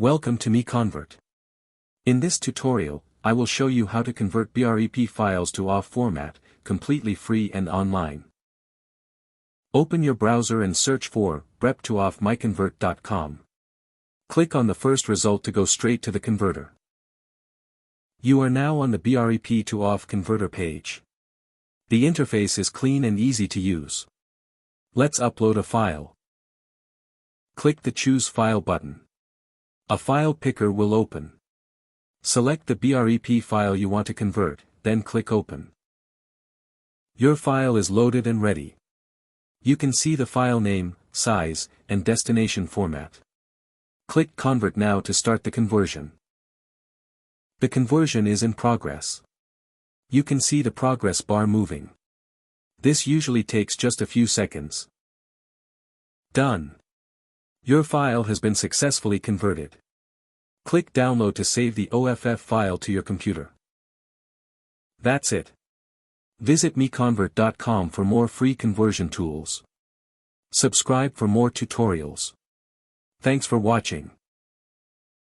Welcome to MiConvert. In this tutorial, I will show you how to convert BREP files to OFF format, completely free and online. Open your browser and search for BREP to OFF MiConvert.com. Click on the first result to go straight to the converter. You are now on the BREP to OFF converter page. The interface is clean and easy to use. Let's upload a file. Click the Choose File button. A file picker will open. Select the BREP file you want to convert, then click Open. Your file is loaded and ready. You can see the file name, size, and destination format. Click Convert now to start the conversion. The conversion is in progress. You can see the progress bar moving. This usually takes just a few seconds. Done. Your file has been successfully converted. Click Download to save the OFF file to your computer. That's it. Visit MiConvert.com for more free conversion tools. Subscribe for more tutorials. Thanks for watching.